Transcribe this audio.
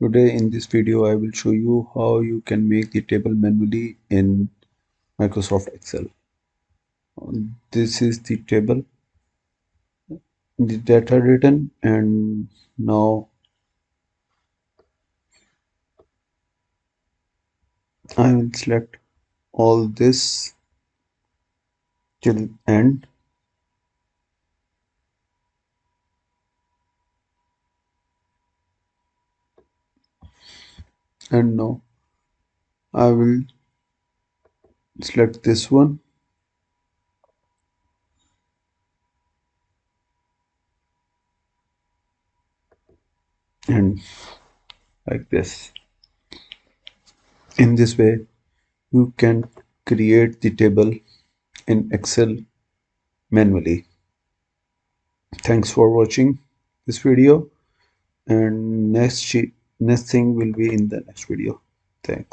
Today in this video I will show you how you can make the table manually in Microsoft Excel. This is the table, the data written, and now I will select all this till end, and now I will select this one and like this. In this way you can create the table in Excel manually. Thanks for watching this video, and next thing will be in the next video. Thanks.